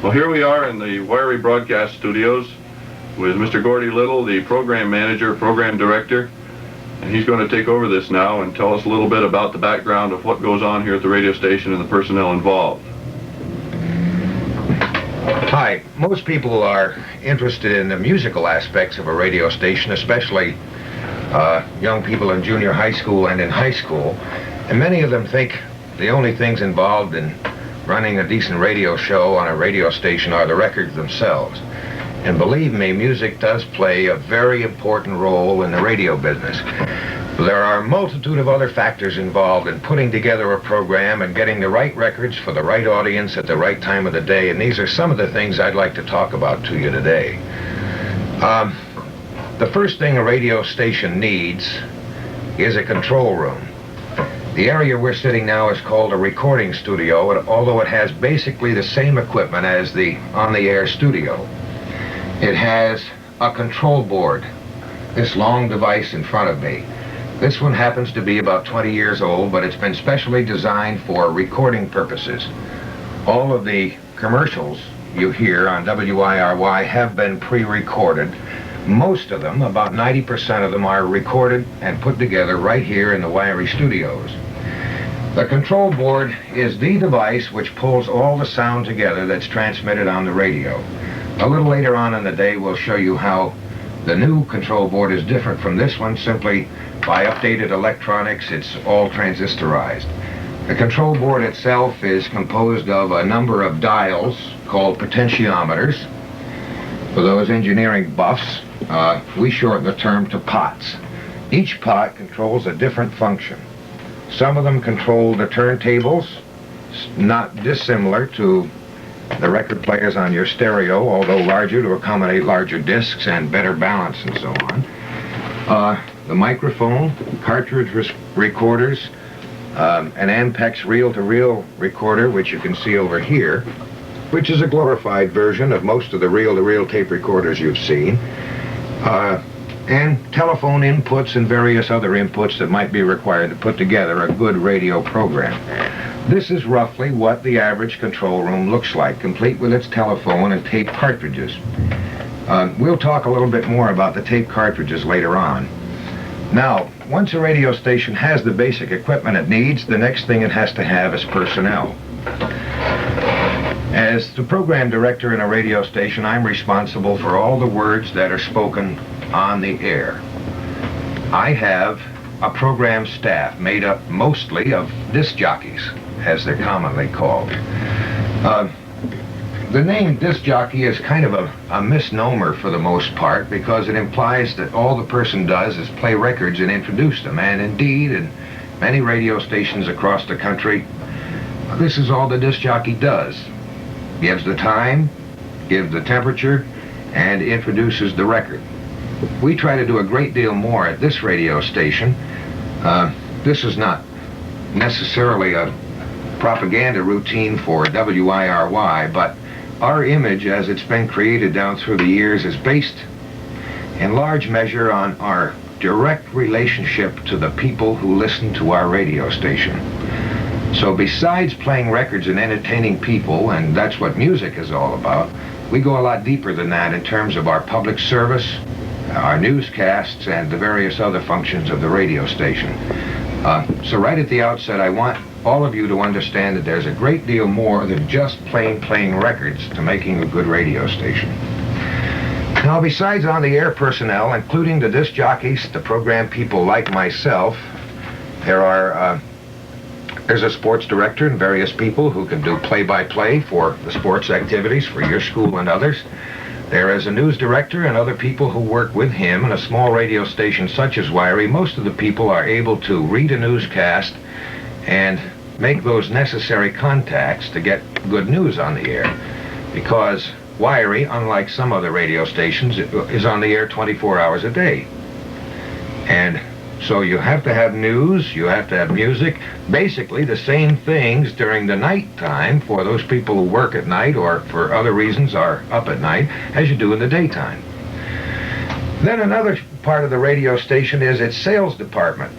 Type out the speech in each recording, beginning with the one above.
Well, here we are in the WIRY broadcast studios with Mr. Gordie Little, the program manager, program director, and he's going to take over this now and tell us a little bit about the background of what goes on here at the radio station and the personnel involved. Hi. Most people are interested in the musical aspects of a radio station, especially young people in junior high school and in high school, and many of them think the only things involved in running a decent radio show on a radio station are the records themselves. And believe me, music does play a very important role in the radio business. There are a multitude of other factors involved in putting together a program and getting the right records for the right audience at the right time of the day, and these are some of the things I'd like to talk about to you today. The first thing a radio station needs is a control room. The area we're sitting now is called a recording studio, and although it has basically the same equipment as the on-the-air studio. It has a control board, this long device in front of me. This one happens to be about 20 years old, but it's been specially designed for recording purposes. All of the commercials you hear on WIRY have been pre-recorded. Most of them, about 90% of them, are recorded and put together right here in the WIRY studios. The control board is the device which pulls all the sound together that's transmitted on the radio. A little later on in the day, we'll show you how the new control board is different from this one. Simply by updated electronics, it's all transistorized. The control board itself is composed of a number of dials called potentiometers. For those engineering buffs, we shorten the term to pots. Each pot controls a different function. Some of them control the turntables, not dissimilar to the record players on your stereo, although larger to accommodate larger discs and better balance and so on. The microphone, cartridge recorders, an Ampex reel-to-reel recorder, which you can see over here, which is a glorified version of most of the reel-to-reel tape recorders you've seen, and telephone inputs and various other inputs that might be required to put together a good radio program. This is roughly what the average control room looks like, complete with its telephone and tape cartridges. We'll talk a little bit more about the tape cartridges later on. Now, once a radio station has the basic equipment it needs, the next thing it has to have is personnel. As the program director in a radio station, I'm responsible for all the words that are spoken on the air. I have a program staff made up mostly of disc jockeys, as they're commonly called. The name disc jockey is kind of a misnomer for the most part, because it implies that all the person does is play records and introduce them. And indeed, in many radio stations across the country, this is all the disc jockey does. Gives the time, gives the temperature, and introduces the record. We try to do a great deal more at this radio station. This is not necessarily a propaganda routine for WIRY, but our image as it's been created down through the years is based in large measure on our direct relationship to the people who listen to our radio station. So besides playing records and entertaining people, and that's what music is all about, we go a lot deeper than that in terms of our public service, our newscasts, and the various other functions of the radio station. So right at the outset, I want all of you to understand that there's a great deal more than just plain playing records to making a good radio station. Now, besides on-the-air personnel, including the disc jockeys, the program people like myself, there's a sports director and various people who can do play-by-play for the sports activities for your school and others. There is a news director and other people who work with him. In a small radio station such as WIRY, most of the people are able to read a newscast and make those necessary contacts to get good news on the air. Because WIRY, unlike some other radio stations, is on the air 24 hours a day. And so you have to have news, you have to have music, basically the same things during the night time for those people who work at night or for other reasons are up at night as you do in the daytime. Then another part of the radio station is its sales department.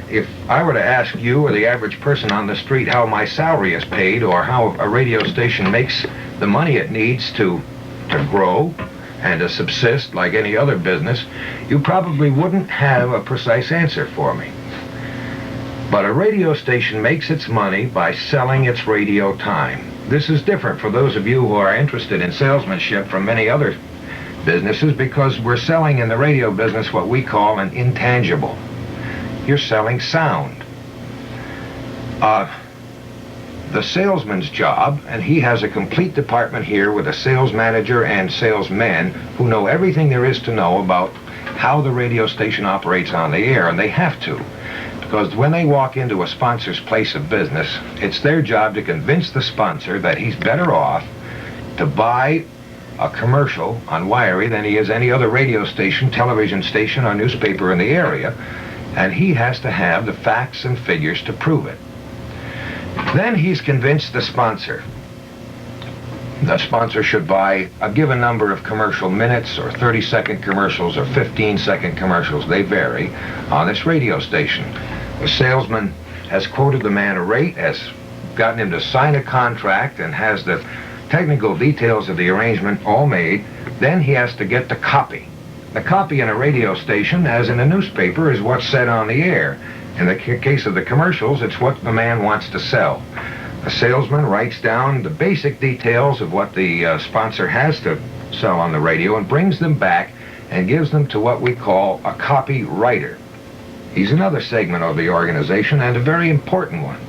If I were to ask you or the average person on the street how my salary is paid or how a radio station makes the money it needs to grow and to subsist like any other business, you probably wouldn't have a precise answer for me. But a radio station makes its money by selling its radio time. This is different for those of you who are interested in salesmanship from many other businesses, because we're selling in the radio business what we call an intangible. You're selling sound. The salesman's job, and he has a complete department here with a sales manager and salesmen who know everything there is to know about how the radio station operates on the air, and they have to. Because when they walk into a sponsor's place of business, it's their job to convince the sponsor that he's better off to buy a commercial on WIRY than he is any other radio station, television station, or newspaper in the area, and he has to have the facts and figures to prove it. Then he's convinced the sponsor. The sponsor should buy a given number of commercial minutes, or 30-second commercials, or 15-second commercials, they vary, on this radio station. The salesman has quoted the man a rate, has gotten him to sign a contract, and has the technical details of the arrangement all made. Then he has to get the copy. The copy in a radio station, as in a newspaper, is what's said on the air. In the case of the commercials, it's what the man wants to sell. The salesman writes down the basic details of what the sponsor has to sell on the radio and brings them back and gives them to what we call a copywriter. He's another segment of the organization, and a very important one.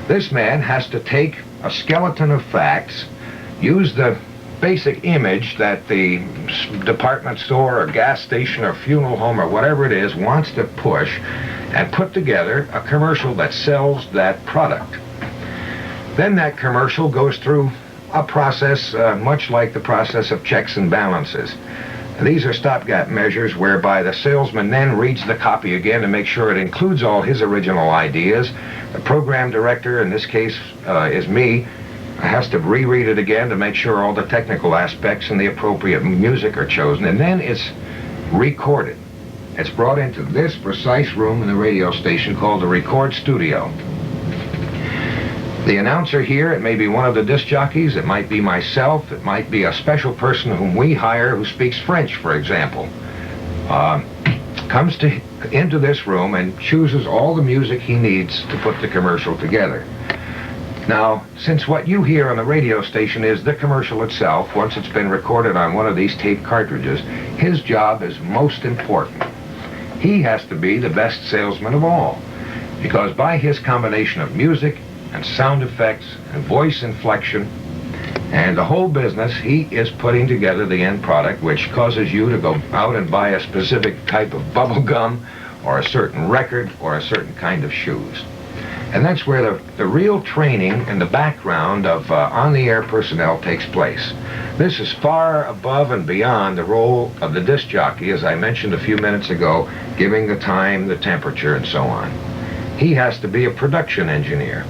This man has to take a skeleton of facts, use the basic image that the department store or gas station or funeral home or whatever it is wants to push, and put together a commercial that sells that product. Then that commercial goes through a process much like the process of checks and balances. These are stopgap measures whereby the salesman then reads the copy again to make sure it includes all his original ideas. The program director, in this case is me, has to reread it again to make sure all the technical aspects and the appropriate music are chosen, and then it's recorded. It's brought into this precise room in the radio station called the record studio. The announcer here, it may be one of the disc jockeys, it might be myself, it might be a special person whom we hire who speaks French, for example, comes into this room and chooses all the music he needs to put the commercial together. Now, since what you hear on the radio station is the commercial itself, once it's been recorded on one of these tape cartridges, his job is most important. He has to be the best salesman of all, because by his combination of music and sound effects and voice inflection and the whole business, he is putting together the end product, which causes you to go out and buy a specific type of bubble gum or a certain record or a certain kind of shoes. And that's where the real training and the background of on-the-air personnel takes place. This is far above and beyond the role of the disc jockey, as I mentioned a few minutes ago, giving the time, the temperature, and so on. He has to be a production engineer.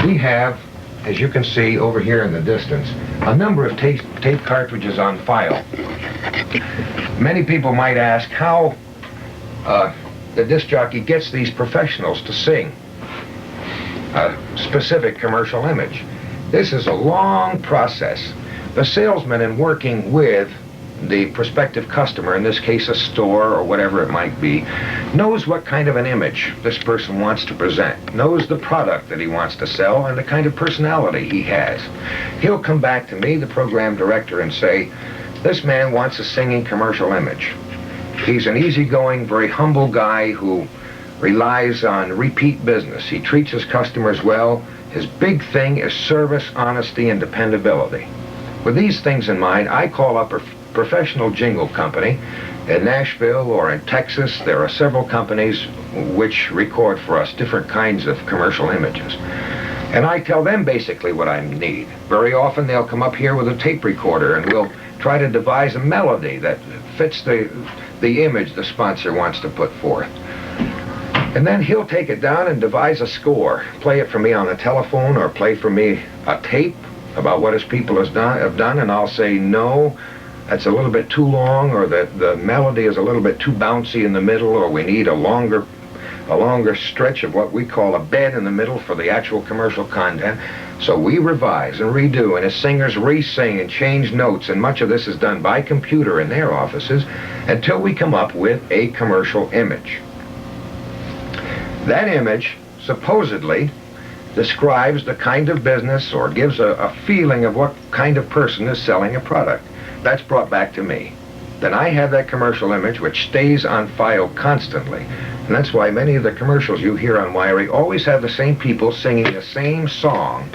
We have, as you can see over here in the distance, a number of tape cartridges on file. Many people might ask how the disc jockey gets these professionals to sing a specific commercial image. This is a long process. The salesman, in working with the prospective customer, in this case a store or whatever it might be, knows what kind of an image this person wants to present, knows the product that he wants to sell, and the kind of personality he has. He'll come back to me, the program director, and say, this man wants a singing commercial image. He's an easygoing, very humble guy who relies on repeat business. He treats his customers well. His big thing is service, honesty, and dependability. With these things in mind, I call up a professional jingle company in Nashville or in Texas. There are several companies which record for us different kinds of commercial images. And I tell them basically what I need. Very often they'll come up here with a tape recorder and we'll try to devise a melody that fits the image the sponsor wants to put forth. And then he'll take it down and devise a score, play it for me on the telephone or play for me a tape about what his people have done, and I'll say, no, that's a little bit too long, or the melody is a little bit too bouncy in the middle, or we need a longer a longer stretch of what we call a bed in the middle for the actual commercial content. So we revise and redo, and as singers re-sing and change notes, and much of this is done by computer in their offices, until we come up with a commercial image. That image supposedly describes the kind of business or gives a feeling of what kind of person is selling a product. That's brought back to me. Then I have that commercial image which stays on file constantly. And that's why many of the commercials you hear on WIRY always have the same people singing the same song,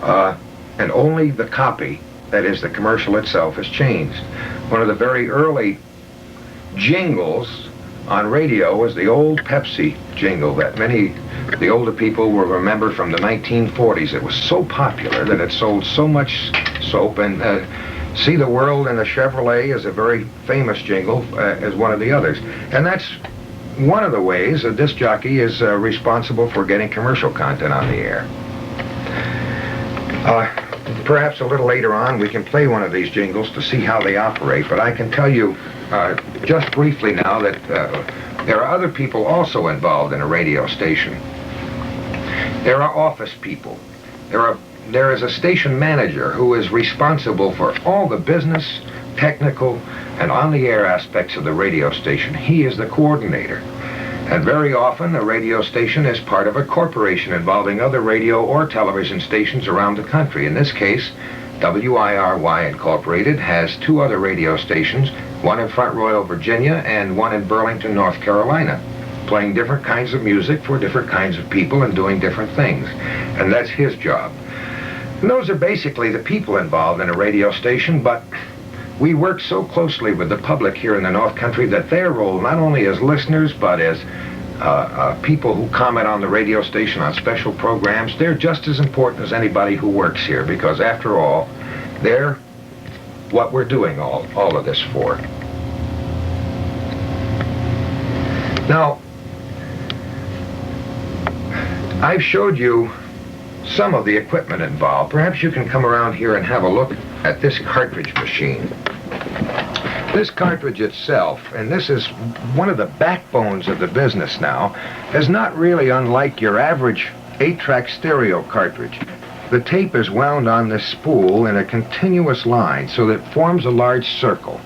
and only the copy, that is the commercial itself, has changed. One of the very early jingles on radio was the old Pepsi jingle that many of the older people will remember from the 1940s. It was so popular that it sold so much soap, and See the World in a Chevrolet is a very famous jingle, as one of the others. And that's one of the ways a disc jockey is responsible for getting commercial content on the air. Perhaps a little later on we can play one of these jingles to see how they operate, but I can tell you just briefly now that there are other people also involved in a radio station. There are office people. There is a station manager who is responsible for all the business, technical, and on-the-air aspects of the radio station. He is the coordinator. And very often, a radio station is part of a corporation involving other radio or television stations around the country. In this case, WIRY Incorporated has two other radio stations, one in Front Royal, Virginia, and one in Burlington, North Carolina, playing different kinds of music for different kinds of people and doing different things. And that's his job. And those are basically the people involved in a radio station, but we work so closely with the public here in the North Country that their role, not only as listeners, but as people who comment on the radio station on special programs, they're just as important as anybody who works here, because after all, they're what we're doing all of this for. Now, I've showed you some of the equipment involved. Perhaps you can come around here and have a look at this cartridge machine. This cartridge itself, and this is one of the backbones of the business now, is not really unlike your average 8-track stereo cartridge. The tape is wound on this spool in a continuous line so that it forms a large circle.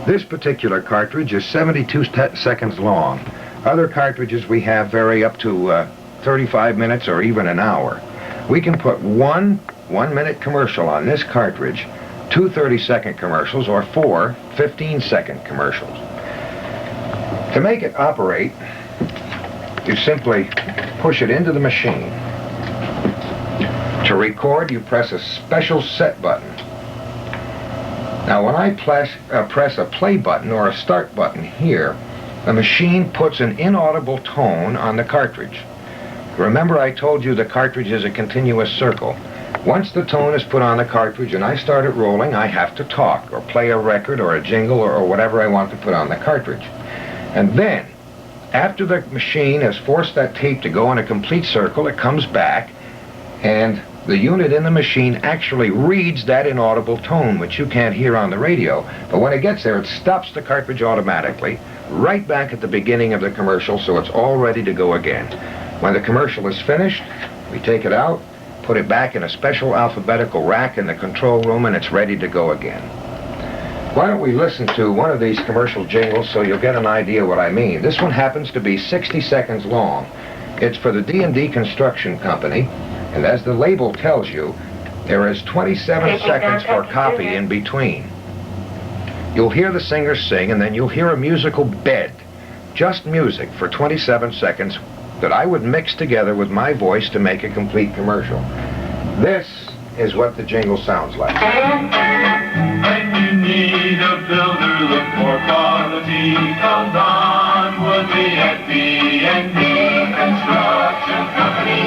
This particular cartridge is 72 seconds long. Other cartridges we have vary up to 35 minutes or even an hour. We can put one 1-minute commercial on this cartridge, 2 30-second commercials, or 4 15-second commercials. To make it operate, you simply push it into the machine. To record, you press a special set button. Now, when I press a play button or a start button here, the machine puts an inaudible tone on the cartridge. Remember, I told you the cartridge is a continuous circle. Once the tone is put on the cartridge and I start it rolling, I have to talk or play a record or a jingle or whatever I want to put on the cartridge. And then, after the machine has forced that tape to go in a complete circle, it comes back, and the unit in the machine actually reads that inaudible tone, which you can't hear on the radio. But when it gets there, it stops the cartridge automatically, right back at the beginning of the commercial, so it's all ready to go again. When the commercial is finished, we take it out, put it back in a special alphabetical rack in the control room, and it's ready to go again. Why don't we listen to one of these commercial jingles so you'll get an idea what I mean. This one happens to be 60 seconds long. It's for the D&D Construction Company, and as the label tells you, there is 27 seconds for copy in between. You'll hear the singer sing, and then you'll hear a musical bed, just music for 27 seconds, that I would mix together with my voice to make a complete commercial. This is what the jingle sounds like. When you need a builder, look for quality. Come on, Woodley at D&D Construction Company.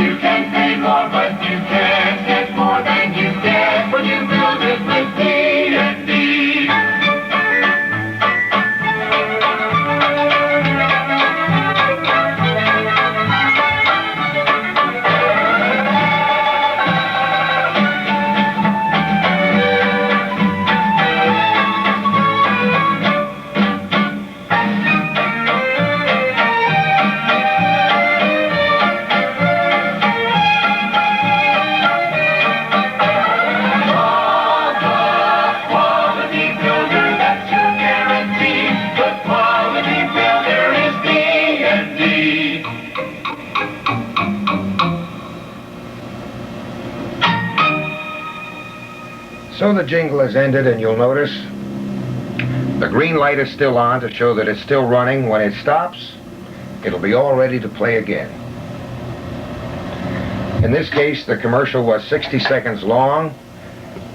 You can pay more, but you can't get more than you get when you build it with D&D. So the jingle has ended, and you'll notice the green light is still on to show that it's still running. When it stops, it'll be all ready to play again. In this case, the commercial was 60 seconds long.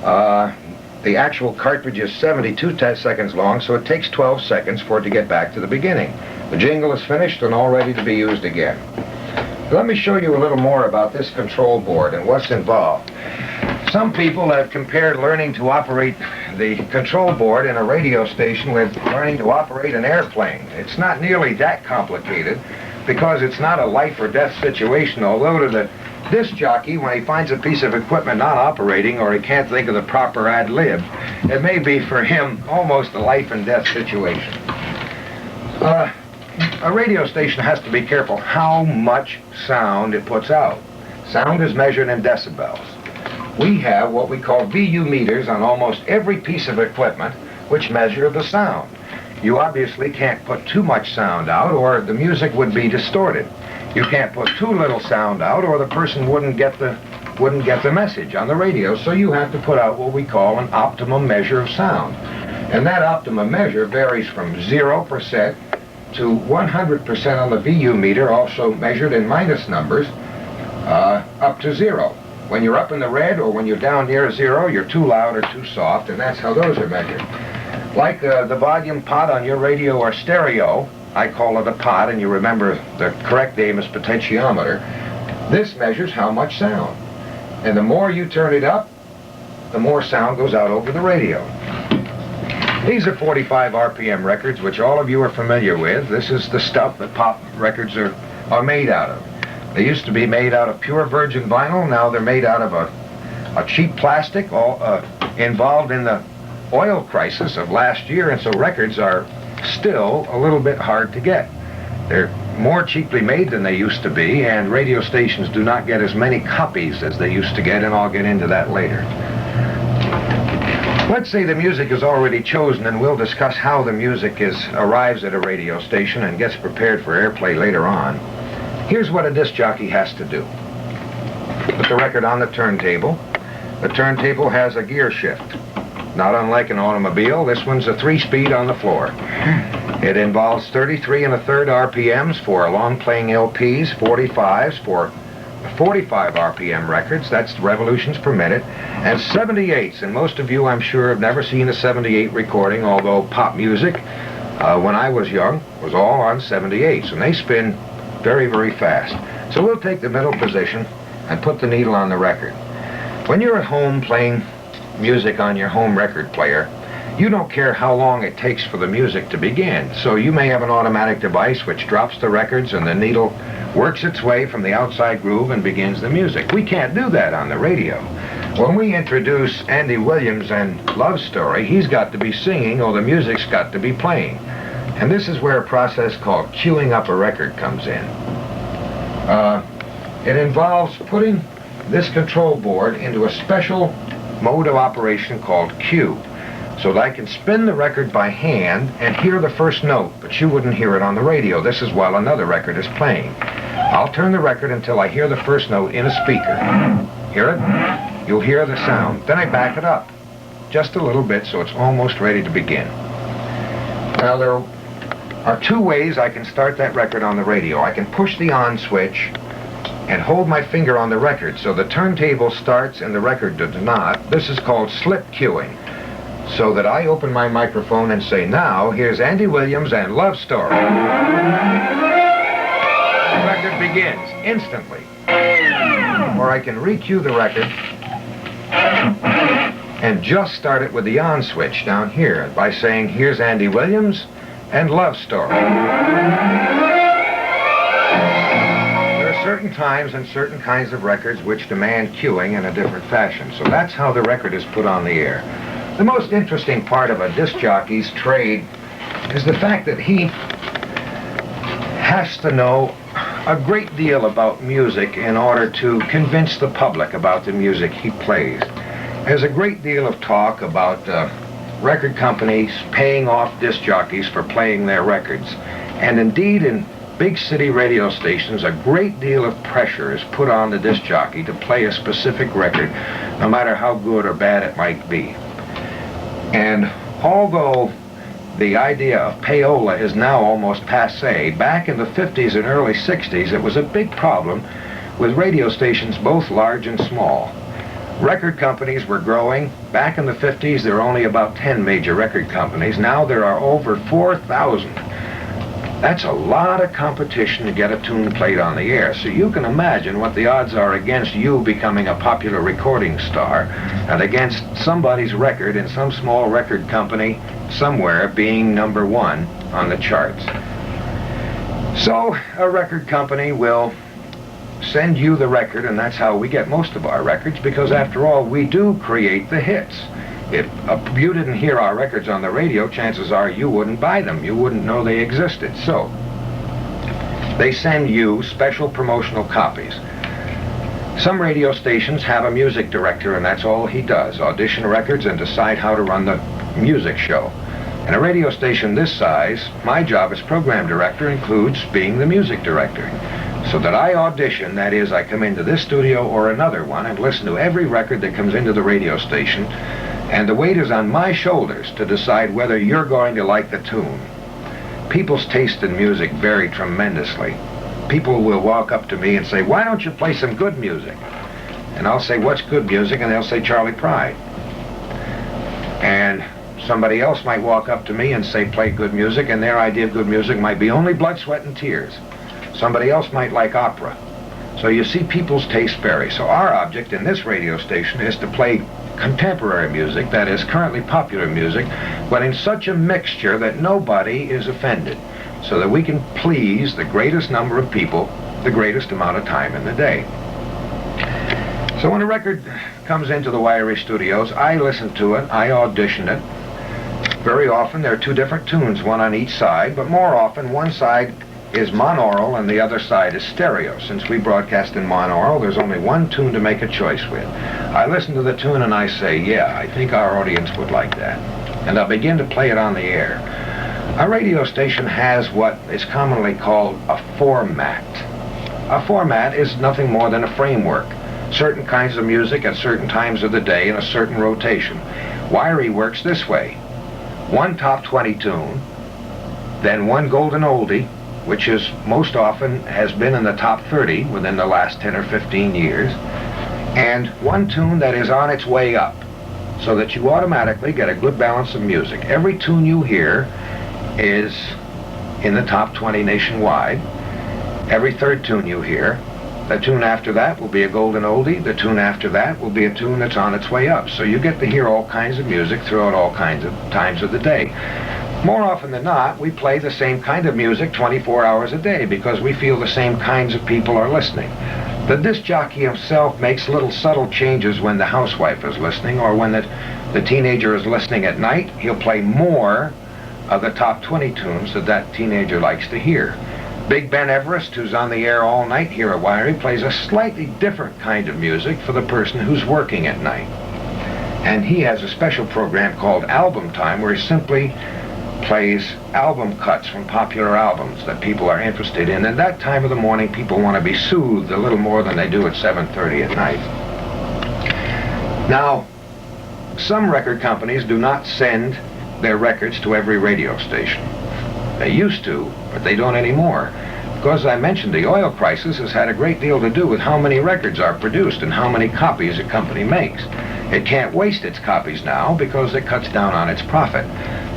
The actual cartridge is 72 seconds long, so it takes 12 seconds for it to get back to the beginning. The jingle is finished and all ready to be used again. Let me show you a little more about this control board and what's involved. Some people have compared learning to operate the control board in a radio station with learning to operate an airplane. It's not nearly that complicated because it's not a life or death situation, although to the disc jockey, when he finds a piece of equipment not operating or he can't think of the proper ad lib, it may be for him almost a life and death situation. A radio station has to be careful how much sound it puts out. Sound is measured in decibels. We have what we call VU meters on almost every piece of equipment which measure the sound. You obviously can't put too much sound out or the music would be distorted. You can't put too little sound out or the person wouldn't get the message on the radio, so you have to put out what we call an optimum measure of sound. And that optimum measure varies from 0% to 100% on the VU meter, also measured in minus numbers, up to 0. When you're up in the red or when you're down near 0, you're too loud or too soft, and that's how those are measured. Like the volume pot on your radio or stereo, I call it a pot, and you remember the correct name is potentiometer. This measures how much sound. And the more you turn it up, the more sound goes out over the radio. These are 45 RPM records, which all of you are familiar with. This is the stuff that pop records are made out of. They used to be made out of pure virgin vinyl. Now they're made out of a cheap plastic, all involved in the oil crisis of last year, and so records are still a little bit hard to get. They're more cheaply made than they used to be, and radio stations do not get as many copies as they used to get, and I'll get into that later. Let's say the music is already chosen, and we'll discuss how the music arrives at a radio station and gets prepared for airplay later on. Here's what a disc jockey has to do. Put the record on the turntable. The turntable has a gear shift. Not unlike an automobile, this one's a 3-speed on the floor. It involves 33 1/3 RPMs for long-playing LPs, 45s for 45 RPM records, that's revolutions per minute, and 78s, and most of you, I'm sure, have never seen a 78 recording, although pop music, when I was young, was all on 78s, and they spin very, very fast. So we'll take the middle position and put the needle on the record. When you're at home playing music on your home record player, you don't care how long it takes for the music to begin. So you may have an automatic device which drops the records and the needle works its way from the outside groove and begins the music. We can't do that on the radio. When we introduce Andy Williams and Love Story, he's got to be singing or the music's got to be playing. And this is where a process called queuing up a record comes in. It involves putting this control board into a special mode of operation called cue, so that I can spin the record by hand and hear the first note, but you wouldn't hear it on the radio. This is while another record is playing. I'll turn the record until I hear the first note in a speaker. Hear it? You'll hear the sound. Then I back it up just a little bit so it's almost ready to begin. Now there are two ways I can start that record on the radio. I can push the on switch and hold my finger on the record so the turntable starts and the record does not. This is called slip cueing. So that I open my microphone and say, now, here's Andy Williams and Love Story. The record begins instantly. Or I can re-cue the record and just start it with the on switch down here by saying, here's Andy Williams and Love Story. Certain times and certain kinds of records which demand cueing in a different fashion. So that's how the record is put on the air. The most interesting part of a disc jockey's trade is the fact that he has to know a great deal about music in order to convince the public about the music he plays. There's a great deal of talk about record companies paying off disc jockeys for playing their records. And indeed, in big city radio stations, a great deal of pressure is put on the disc jockey to play a specific record, no matter how good or bad it might be. And although the idea of payola is now almost passé, back in the 50s and early 60s, it was a big problem with radio stations both large and small. Record companies were growing. Back in the 50s, there were only about 10 major record companies. Now there are over 4,000. That's a lot of competition to get a tune played on the air. So you can imagine what the odds are against you becoming a popular recording star and against somebody's record in some small record company somewhere being number one on the charts. So a record company will send you the record, and that's how we get most of our records, because after all, we do create the hits. If you didn't hear our records on the radio, chances are you wouldn't buy them. You wouldn't know they existed. So they send you special promotional copies. Some radio stations have a music director, and that's all he does, audition records and decide how to run the music show. In a radio station this size, my job as program director includes being the music director. So that I audition, that is, I come into this studio or another one and listen to every record that comes into the radio station, and the weight is on my shoulders to decide whether you're going to like the tune. People's taste in music vary tremendously. People will walk up to me and say, "Why don't you play some good music?" And I'll say, "What's good music?" And they'll say, "Charlie Pride." And somebody else might walk up to me and say, "Play good music," and their idea of good music might be only Blood, Sweat, and Tears. Somebody else might like opera. So you see, people's tastes vary. So our object in this radio station is to play contemporary music, that is currently popular music, but in such a mixture that nobody is offended, so that we can please the greatest number of people the greatest amount of time in the day. So when a record comes into the WIRY studios, I listen to it, I audition it. Very often there are two different tunes, one on each side, but more often one side is monaural and the other side is stereo. Since we broadcast in monaural, there's only one tune to make a choice with. I listen to the tune and I say, yeah, I think our audience would like that. And I'll begin to play it on the air. A radio station has what is commonly called a format. A format is nothing more than a framework. Certain kinds of music at certain times of the day in a certain rotation. WIRY works this way. One top 20 tune, then one golden oldie, which is most often has been in the top 30 within the last 10 or 15 years, and one tune that is on its way up, so that you automatically get a good balance of music. Every tune you hear is in the top 20 nationwide. Every third tune you hear, the tune after that will be a golden oldie, the tune after that will be a tune that's on its way up. So you get to hear all kinds of music throughout all kinds of times of the day. More often than not, we play the same kind of music 24 hours a day because we feel the same kinds of people are listening. The disc jockey himself makes little subtle changes when the housewife is listening or when the teenager is listening at night. He'll play more of the top 20 tunes that that teenager likes to hear. Big Ben Everest, who's on the air all night here at WIRY, plays a slightly different kind of music for the person who's working at night. And he has a special program called Album Time where he simply plays album cuts from popular albums that people are interested in. And that time of the morning, people want to be soothed a little more than they do at 7:30 at night. Now, some record companies do not send their records to every radio station. They used to, but they don't anymore. Because I mentioned the oil crisis has had a great deal to do with how many records are produced and how many copies a company makes. It can't waste its copies now because it cuts down on its profit.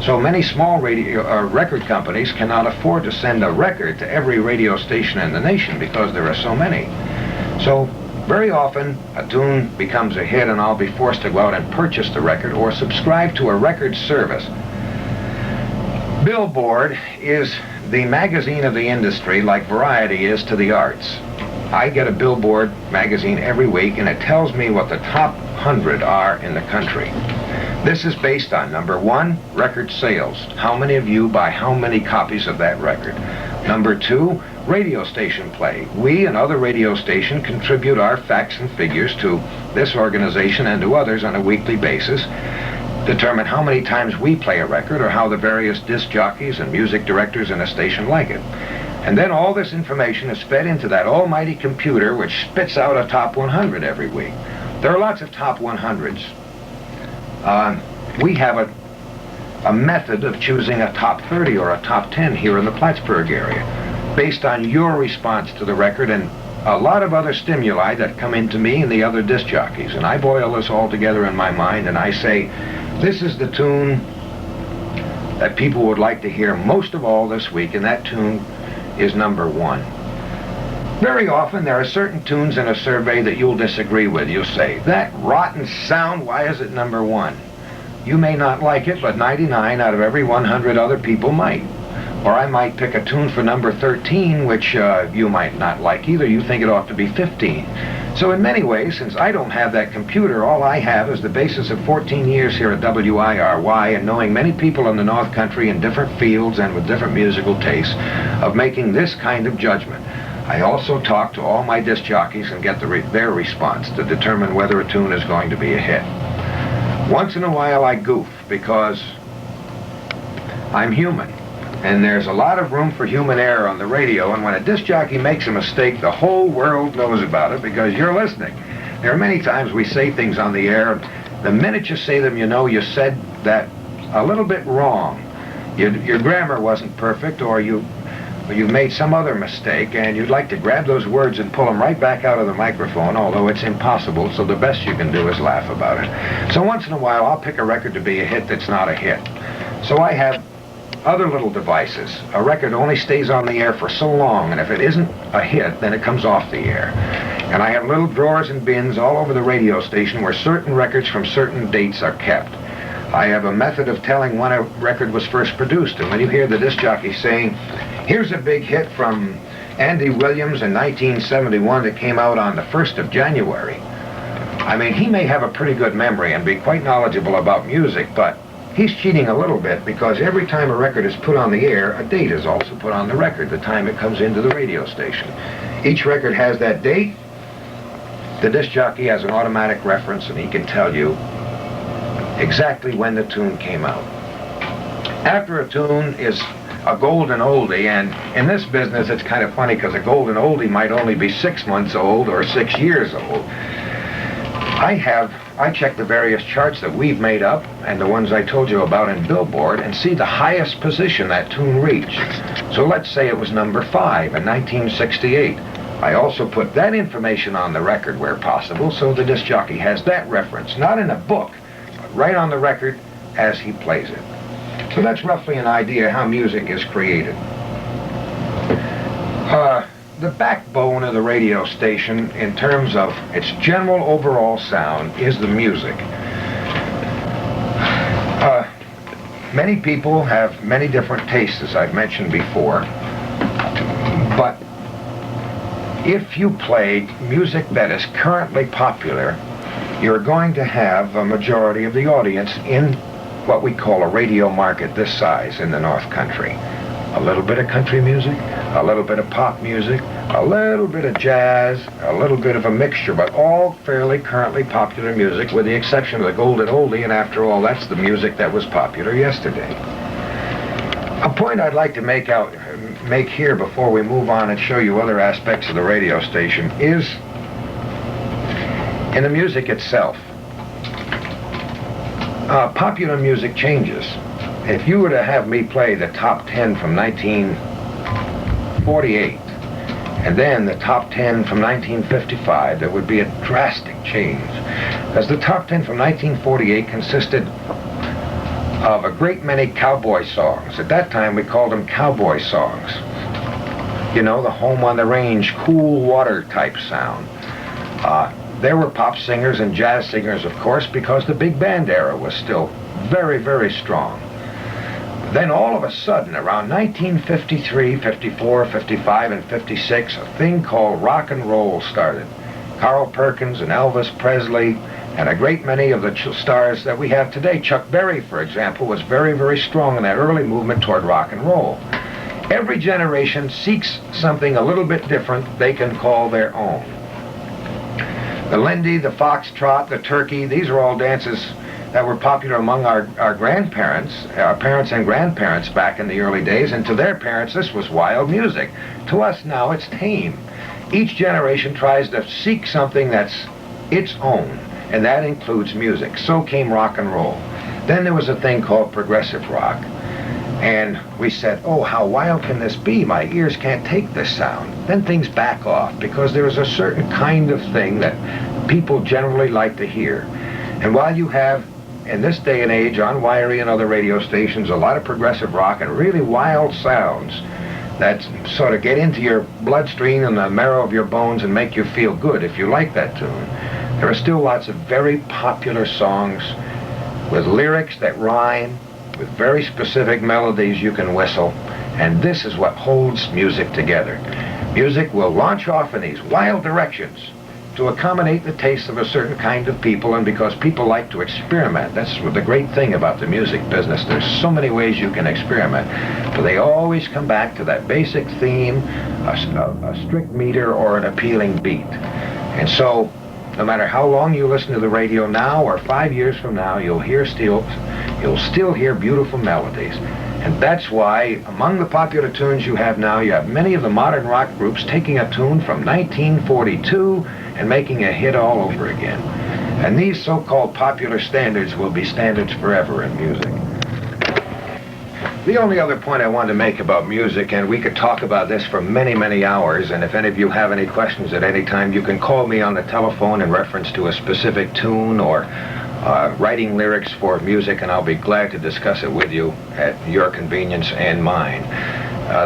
So many small record companies cannot afford to send a record to every radio station in the nation because there are so many. So very often a tune becomes a hit and I'll be forced to go out and purchase the record or subscribe to a record service. Billboard is the magazine of the industry like Variety is to the arts. I get a Billboard magazine every week and it tells me what the top 100 are in the country. This is based on, number one, record sales. How many of you buy how many copies of that record? Number two, radio station play. We and other radio stations contribute our facts and figures to this organization and to others on a weekly basis, determine how many times we play a record or how the various disc jockeys and music directors in a station like it. And then all this information is fed into that almighty computer which spits out a top 100 every week. There are lots of top 100s. We have a method of choosing a top 30 or a top 10 here in the Plattsburgh area based on your response to the record and a lot of other stimuli that come into me and the other disc jockeys. And I boil this all together in my mind and I say, this is the tune that people would like to hear most of all this week, and that tune is number 1. Very often there are certain tunes in a survey that you'll disagree with. You'll say, that rotten sound, why is it number 1? You may not like it, but 99 out of every 100 other people might. Or I might pick a tune for number 13, which you might not like either. You think it ought to be 15. So in many ways, since I don't have that computer, all I have is the basis of 14 years here at WIRY and knowing many people in the North Country in different fields and with different musical tastes of making this kind of judgment. I also talk to all my disc jockeys and get their response to determine whether a tune is going to be a hit. Once in a while I goof because I'm human. And there's a lot of room for human error on the radio, and when a disc jockey makes a mistake, the whole world knows about it because you're listening. There are many times we say things on the air, the minute you say them, you know you said that a little bit wrong. Your grammar wasn't perfect, or you made some other mistake, and you'd like to grab those words and pull them right back out of the microphone, although it's impossible, so the best you can do is laugh about it. So once in a while, I'll pick a record to be a hit that's not a hit. So I have other little devices. A record only stays on the air for so long, and if it isn't a hit, then it comes off the air. And I have little drawers and bins all over the radio station where certain records from certain dates are kept. I have a method of telling when a record was first produced, and when you hear the disc jockey saying, here's a big hit from Andy Williams in 1971 that came out on the 1st of January. I mean, he may have a pretty good memory and be quite knowledgeable about music, but he's cheating a little bit because every time a record is put on the air, a date is also put on the record, the time it comes into the radio station. Each record has that date. The disc jockey has an automatic reference, and he can tell you exactly when the tune came out. After a tune is a golden oldie, and in this business it's kind of funny because a golden oldie might only be 6 months old or 6 years old. I check the various charts that we've made up and the ones I told you about in Billboard and see the highest position that tune reached. So let's say it was number 5 in 1968. I also put that information on the record where possible, so the disc jockey has that reference, not in a book, but right on the record as he plays it. So that's roughly an idea how music is created. The backbone of the radio station, in terms of its general overall sound, is the music. Many people have many different tastes, as I've mentioned before, but if you play music that is currently popular, you're going to have a majority of the audience in what we call a radio market this size in the North Country. A little bit of country music, a little bit of pop music, a little bit of jazz, a little bit of a mixture, but all fairly currently popular music with the exception of the golden oldie, and after all, that's the music that was popular yesterday. A point I'd like to make here before we move on and show you other aspects of the radio station is in the music itself. Popular music changes. If you were to have me play the top 10 from 1948 and then the top 10 from 1955, there would be a drastic change. Because the top 10 from 1948 consisted of a great many cowboy songs. At that time we called them cowboy songs. You know, the home on the range, cool water type sound. There were pop singers and jazz singers, of course, because the big band era was still very, very strong. Then all of a sudden, around 1953, 54, 55, and 56, a thing called rock and roll started. Carl Perkins and Elvis Presley, and a great many of the stars that we have today. Chuck Berry, for example, was very, very strong in that early movement toward rock and roll. Every generation seeks something a little bit different they can call their own. The Lindy, the foxtrot, the turkey, these are all dances that were popular among our grandparents, our parents and grandparents back in the early days, and to their parents this was wild music. To us now it's tame. Each generation tries to seek something that's its own, and that includes music. So came rock and roll. Then there was a thing called progressive rock. And we said, oh, how wild can this be? My ears can't take this sound. Then things back off because there is a certain kind of thing that people generally like to hear. And while you have, in this day and age, on WIRY and other radio stations, a lot of progressive rock and really wild sounds that sort of get into your bloodstream and the marrow of your bones and make you feel good if you like that tune, there are still lots of very popular songs with lyrics that rhyme, with very specific melodies you can whistle, and this is what holds music together. Music will launch off in these wild directions to accommodate the tastes of a certain kind of people, and because people like to experiment. That's the great thing about the music business. There's so many ways you can experiment, but they always come back to that basic theme, a strict meter or an appealing beat. And so, no matter how long you listen to the radio now or 5 years from now, you'll still hear beautiful melodies. And that's why, among the popular tunes you have now, you have many of the modern rock groups taking a tune from 1942 and making a hit all over again. And these so-called popular standards will be standards forever in music. The only other point I wanted to make about music, and we could talk about this for many, many hours, and if any of you have any questions at any time, you can call me on the telephone in reference to a specific tune or writing lyrics for music, and I'll be glad to discuss it with you at your convenience and mine.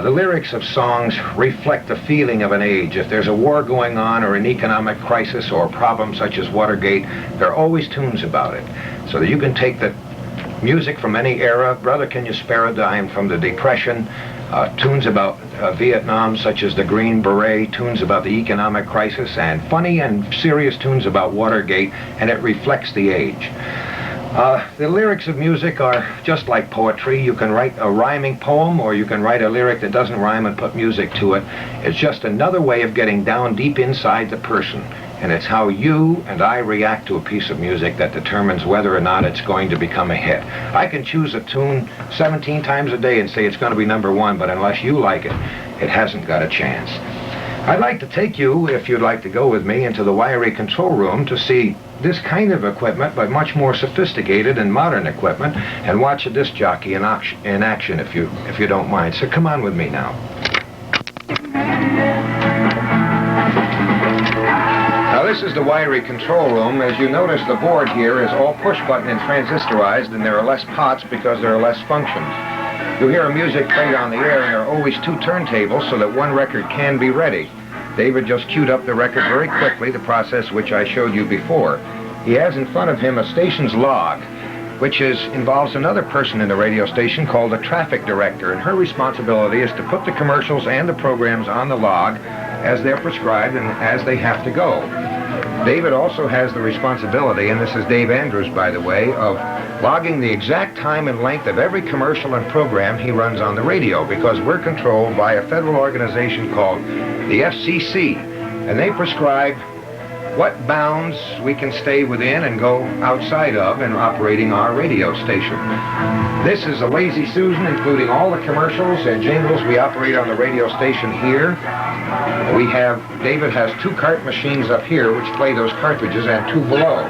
The lyrics of songs reflect the feeling of an age. If there's a war going on or an economic crisis or a problem such as Watergate, there are always tunes about it. So that you can take the music from any era, Brother Can You Spare a Dime from the Depression, tunes about Vietnam such as the Green Beret, tunes about the economic crisis, and funny and serious tunes about Watergate, and it reflects the age. The lyrics of music are just like poetry. You can write a rhyming poem, or you can write a lyric that doesn't rhyme and put music to it. It's just another way of getting down deep inside the person. And it's how you and I react to a piece of music that determines whether or not it's going to become a hit. I can choose a tune 17 times a day and say it's going to be #1, but unless you like it, it hasn't got a chance. I'd like to take you, if you'd like to go with me, into the WIRY control room to see this kind of equipment, but much more sophisticated and modern equipment, and watch a disc jockey in action if you don't mind. So come on with me now. Now this is the WIRY control room. As you notice, the board here is all push button and transistorized, and there are less pots because there are less functions. You'll hear music played on the air, and there are always 2 turntables so that one record can be ready. David just queued up the record very quickly, the process which I showed you before. He has in front of him a station's log, which involves another person in the radio station called the traffic director, and her responsibility is to put the commercials and the programs on the log as they're prescribed and as they have to go. David also has the responsibility, and this is Dave Andrews, by the way, of logging the exact time and length of every commercial and program he runs on the radio, because we're controlled by a federal organization called the FCC, and they prescribe what bounds we can stay within and go outside of in operating our radio station. This is a Lazy Susan, including all the commercials and jingles we operate on the radio station here. David has 2 cart machines up here which play those cartridges, and 2 below.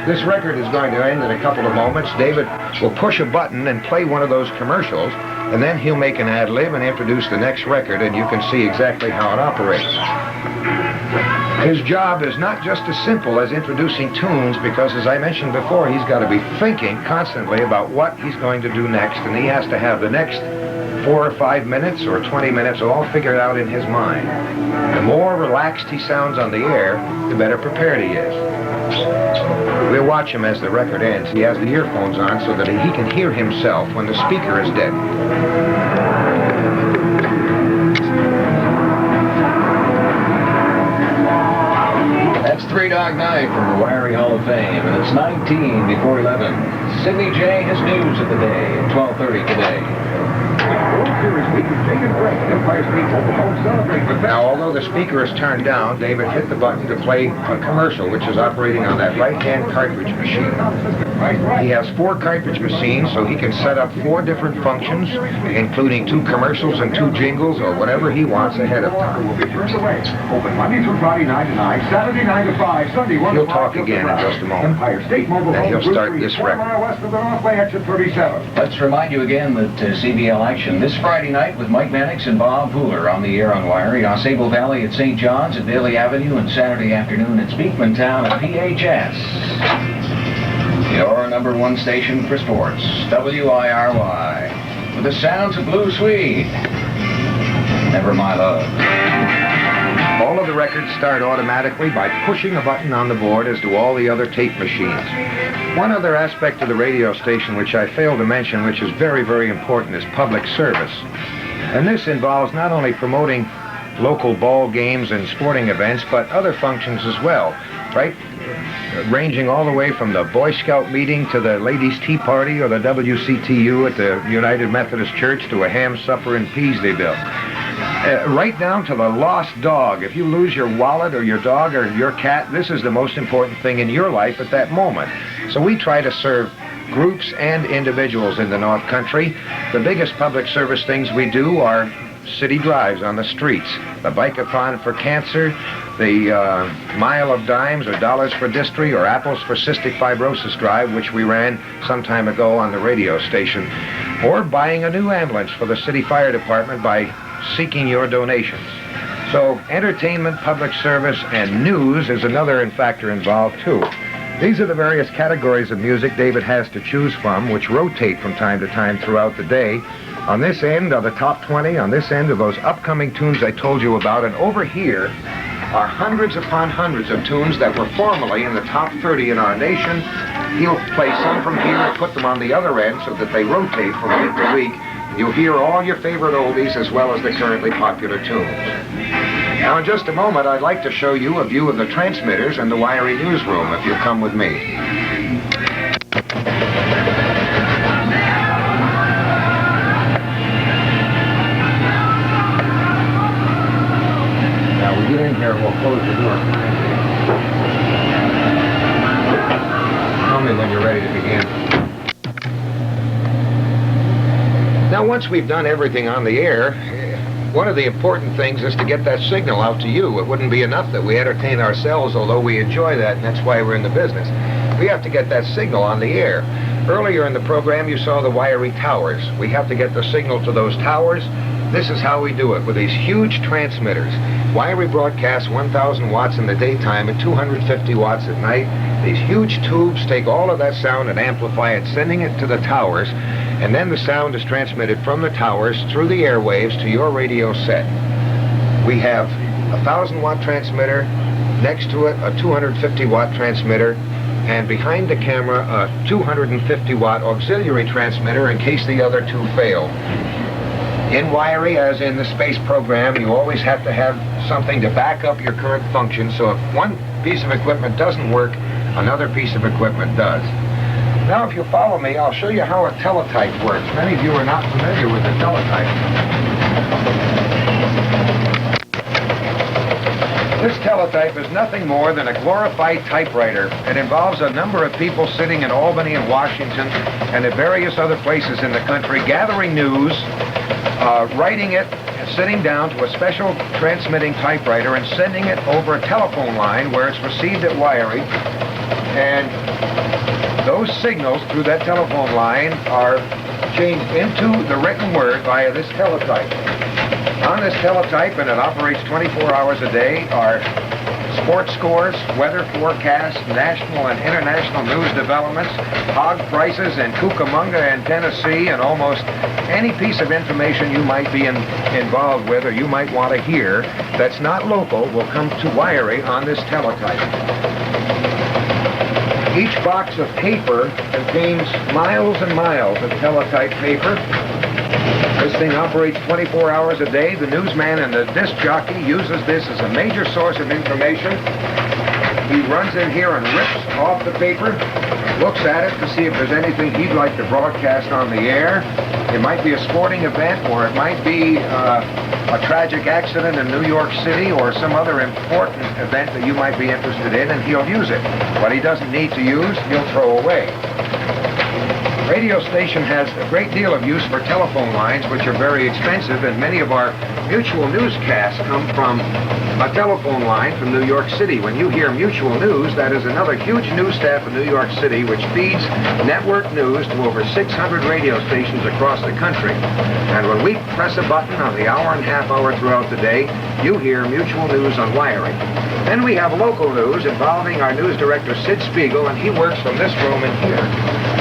This record is going to end in a couple of moments. David will push a button and play one of those commercials, and then he'll make an ad-lib and introduce the next record, and you can see exactly how it operates. His job is not just as simple as introducing tunes, because, as I mentioned before, he's got to be thinking constantly about what he's going to do next, and he has to have the next 4 or 5 minutes or 20 minutes all figured out in his mind. The more relaxed he sounds on the air, the better prepared he is. We'll watch him as the record ends. He has the earphones on so that he can hear himself when the speaker is dead. That's 3 Dog Night from the WIRY Hall of Fame, and it's 19 before 11. Sidney J has news of the day at 12:30 today. Now, although the speaker is turned down, David hit the button to play a commercial, which is operating on that right-hand cartridge machine. He has 4 cartridge machines, so he can set up 4 different functions, including 2 commercials and 2 jingles, or whatever he wants ahead of time. Open Monday through Friday 9 to 9, Saturday 9 to 5, Sunday 1 to 5. He'll talk again in just a moment. Empire State Mobile And he'll Home start Group this 3, 4 record. mile west of the Northway exit 37. Let's remind you again that CBL action this Friday night with Mike Mannix and Bob Pooler on the air on Wiry, Osable Valley at St. John's at Daly Avenue, and Saturday afternoon at Speakman Town at PHS. Your #1 station for sports, WIRY, with the sounds of Blue Swede. Never My Love. All of the records start automatically by pushing a button on the board, as do all the other tape machines. One other aspect of the radio station which I failed to mention, which is very, very important, is public service. And this involves not only promoting local ball games and sporting events, but other functions as well, right? Ranging all the way from the Boy Scout meeting to the Ladies' Tea Party or the WCTU at the United Methodist Church to a ham supper in Peasleyville. Right down to the lost dog. If you lose your wallet or your dog or your cat, this is the most important thing in your life at that moment. So we try to serve groups and individuals in the North Country. The biggest public service things we do are city drives on the streets, the Bike-a-thon for cancer, the Mile of Dimes or Dollars for Dystrophy or Apples for Cystic Fibrosis drive, which we ran some time ago on the radio station, or buying a new ambulance for the city fire department by seeking your donations. So entertainment, public service, and news is another factor involved too. These are the various categories of music David has to choose from, which rotate from time to time throughout the day. On this end are the top 20, on this end are those upcoming tunes I told you about, and over here are hundreds upon hundreds of tunes that were formerly in the top 30 in our nation. He'll play some from here and put them on the other end so that they rotate from week to week. You'll hear all your favorite oldies as well as the currently popular tunes. Now, in just a moment, I'd like to show you a view of the transmitters and the Wiry newsroom, if you'll come with me. Now, we get in here and we'll close the door. Tell me when you're ready to begin. Now, once we've done everything on the air, one of the important things is to get that signal out to you. It wouldn't be enough that we entertain ourselves, although we enjoy that, and that's why we're in the business. We have to get that signal on the air. Earlier in the program, you saw the Wiry towers. We have to get the signal to those towers. This is how we do it, with these huge transmitters. Wiry broadcasts 1,000 watts in the daytime and 250 watts at night. These huge tubes take all of that sound and amplify it, sending it to the towers, and then the sound is transmitted from the towers through the airwaves to your radio set. We have a 1,000-watt transmitter, next to it a 250-watt transmitter, and behind the camera a 250-watt auxiliary transmitter in case the other two fail. In Wiry, as in the space program, you always have to have something to back up your current function, so if one piece of equipment doesn't work, another piece of equipment does. Now, if you follow me, I'll show you how a teletype works. Many of you are not familiar with the teletype. This teletype is nothing more than a glorified typewriter. It involves a number of people sitting in Albany and Washington and at various other places in the country, gathering news, writing it, sitting down to a special transmitting typewriter and sending it over a telephone line where it's received at Wiry, and those signals through that telephone line are changed into the written word via this teletype. On this teletype, and it operates 24 hours a day, are sports scores, weather forecasts, national and international news developments, hog prices in Cucamonga and Tennessee, and almost any piece of information you might be involved with or you might want to hear that's not local will come to Wiry on this teletype. Each box of paper contains miles and miles of teletype paper. This thing operates 24 hours a day. The newsman and the disc jockey uses this as a major source of information. He runs in here and rips off the paper, looks at it to see if there's anything he'd like to broadcast on the air. It might be a sporting event, or it might be a tragic accident in New York City, or some other important event that you might be interested in, and he'll use it. What he doesn't need to use, he'll throw away. Radio station has a great deal of use for telephone lines, which are very expensive, and many of our mutual newscasts come from a telephone line from New York City. When you hear mutual news, that is another huge news staff in New York City, which feeds network news to over 600 radio stations across the country. And when we press a button on the hour and a half hour throughout the day, you hear mutual news on WIRY. Then we have local news involving our news director, Sid Spiegel, and he works from this room in here.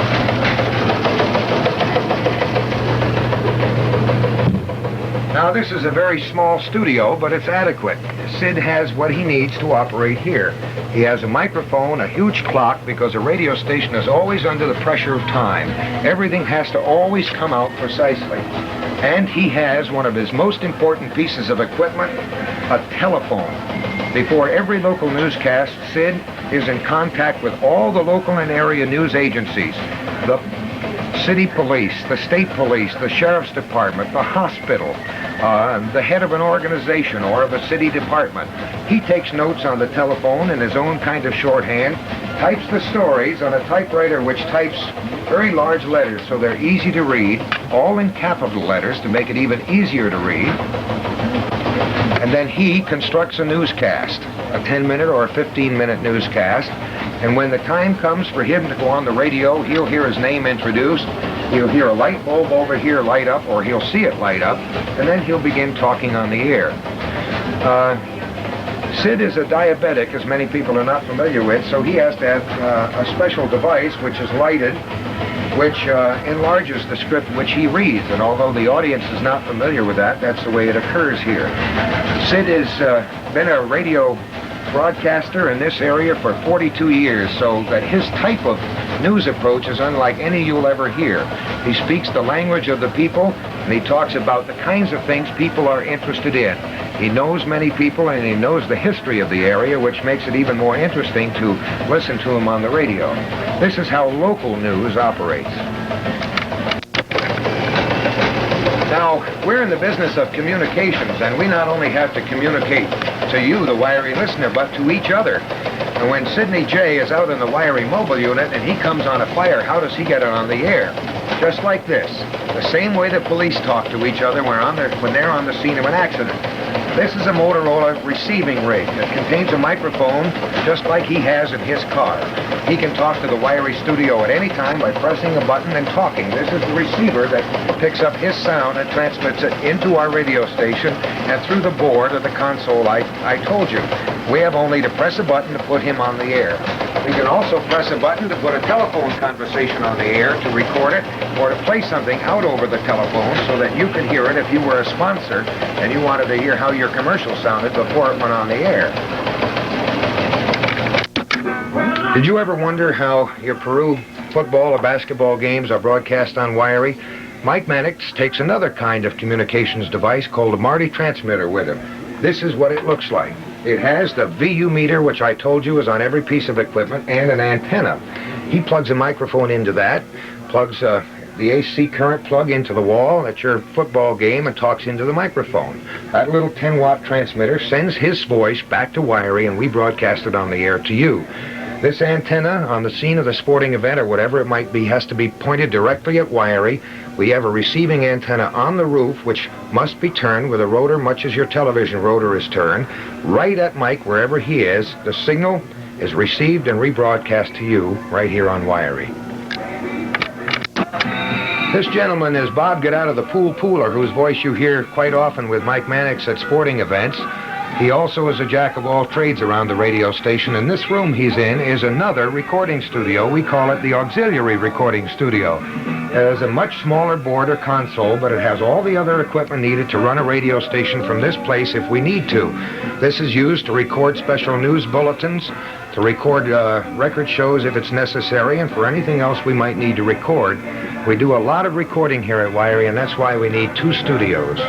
Now, this is a very small studio, but it's adequate. Sid has what he needs to operate here. He has a microphone, a huge clock, because a radio station is always under the pressure of time. Everything has to always come out precisely. And he has one of his most important pieces of equipment, a telephone. Before every local newscast, Sid is in contact with all the local and area news agencies, the city police, the state police, the sheriff's department, the hospital, the head of an organization or of a city department. He takes notes on the telephone in his own kind of shorthand, types the stories on a typewriter which types very large letters so they're easy to read, all in capital letters to make it even easier to read. And then he constructs a newscast, a 10-minute or a 15-minute newscast. And when the time comes for him to go on the radio, he'll hear his name introduced, he'll hear a light bulb over here light up, or he'll see it light up, and then he'll begin talking on the air. Sid is a diabetic, as many people are not familiar with, so he has to have a special device which is lighted, which enlarges the script which he reads. And although the audience is not familiar with that, that's the way it occurs here. Sid has been a radio broadcaster in this area for 42 years, so that his type of news approach is unlike any you'll ever hear. He speaks the language of the people, and he talks about the kinds of things people are interested in. He knows many people, and he knows the history of the area, which makes it even more interesting to listen to him on the radio. This is how local news operates. Now, we're in the business of communications, and we not only have to communicate to you, the WIRY listener, but to each other. And when Sidney J. is out in the WIRY mobile unit and he comes on a fire, how does he get it on the air? Just like this. The same way the police talk to each other when they're on the scene of an accident. This is a Motorola receiving rig that contains a microphone just like he has in his car. He can talk to the WIRY studio at any time by pressing a button and talking. This is the receiver that picks up his sound and transmits it into our radio station and through the board of the console I told you. We have only to press a button to put him on the air. We can also press a button to put a telephone conversation on the air, to record it, or to play something out over the telephone so that you could hear it if you were a sponsor and you wanted to hear how your commercial sounded before it went on the air. Did you ever wonder how your Peru football or basketball games are broadcast on WIRY? Mike Mannix takes another kind of communications device called a Marty transmitter with him. This is what it looks like. It has the VU meter, which I told you is on every piece of equipment, and an antenna. He plugs a microphone into that, plugs the AC current plug into the wall at your football game, and talks into the microphone. That little 10-watt transmitter sends his voice back to WIRY, and we broadcast it on the air to you. This antenna on the scene of the sporting event or whatever it might be has to be pointed directly at WIRY. We have a receiving antenna on the roof which must be turned with a rotor much as your television rotor is turned, right at Mike wherever he is. The signal is received and rebroadcast to you right here on WIRY. This gentleman is Bob Get Out of the Pool Pooler, whose voice you hear quite often with Mike Mannix at sporting events. He also is a jack of all trades around the radio station, and this room he's in is another recording studio. We call it the auxiliary recording studio. It has a much smaller board or console, but it has all the other equipment needed to run a radio station from this place if we need to. This is used to record special news bulletins, to record record shows if it's necessary, and for anything else we might need to record. We do a lot of recording here at WIRY, and that's why we need two studios.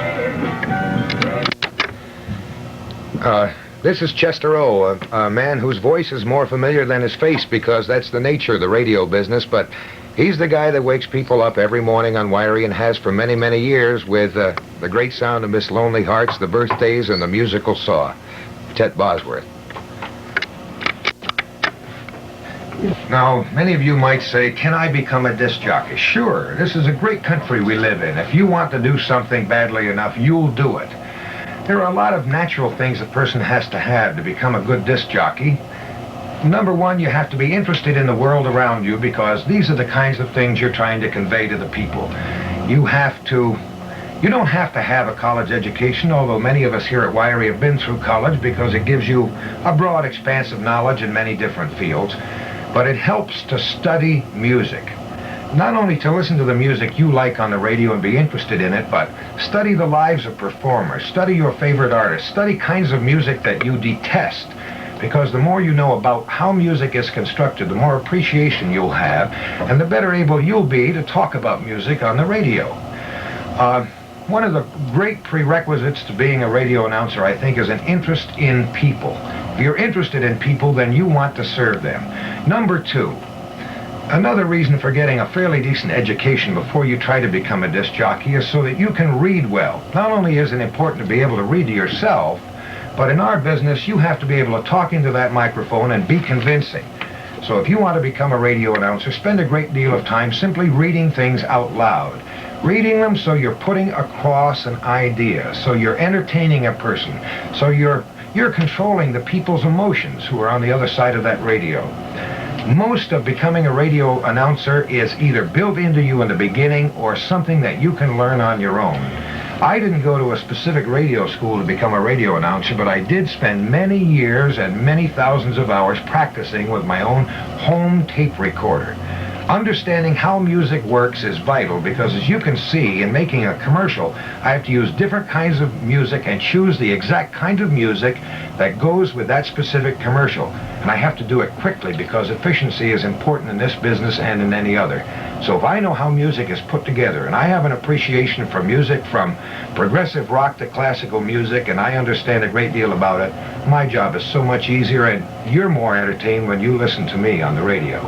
This is Chester O, a man whose voice is more familiar than his face because that's the nature of the radio business, but he's the guy that wakes people up every morning on WIRY and has for many, many years with the great sound of Miss Lonely Hearts, the birthdays, and the musical saw. Chet Bosworth. Now, many of you might say, can I become a disc jockey? Sure, this is a great country we live in. If you want to do something badly enough, you'll do it. There are a lot of natural things a person has to have to become a good disc jockey. Number one, you have to be interested in the world around you because these are the kinds of things you're trying to convey to the people. You don't have to have a college education, although many of us here at WIRY have been through college because it gives you a broad expanse of knowledge in many different fields. But it helps to study music. Not only to listen to the music you like on the radio and be interested in it, but study the lives of performers, study your favorite artists, study kinds of music that you detest. Because the more you know about how music is constructed, the more appreciation you'll have, and the better able you'll be to talk about music on the radio. One of the great prerequisites to being a radio announcer, I think, is an interest in people. If you're interested in people, then you want to serve them. Number two, another reason for getting a fairly decent education before you try to become a disc jockey is so that you can read well. Not only is it important to be able to read to yourself, but in our business, you have to be able to talk into that microphone and be convincing. So if you want to become a radio announcer, spend a great deal of time simply reading things out loud. Reading them so you're putting across an idea, so you're entertaining a person, so you're controlling the people's emotions who are on the other side of that radio. Most of becoming a radio announcer is either built into you in the beginning or something that you can learn on your own. I didn't go to a specific radio school to become a radio announcer, but I did spend many years and many thousands of hours practicing with my own home tape recorder. Understanding how music works is vital because, as you can see, in making a commercial, I have to use different kinds of music and choose the exact kind of music that goes with that specific commercial. And I have to do it quickly because efficiency is important in this business and in any other. So if I know how music is put together, and I have an appreciation for music from progressive rock to classical music, and I understand a great deal about it, my job is so much easier, and you're more entertained when you listen to me on the radio.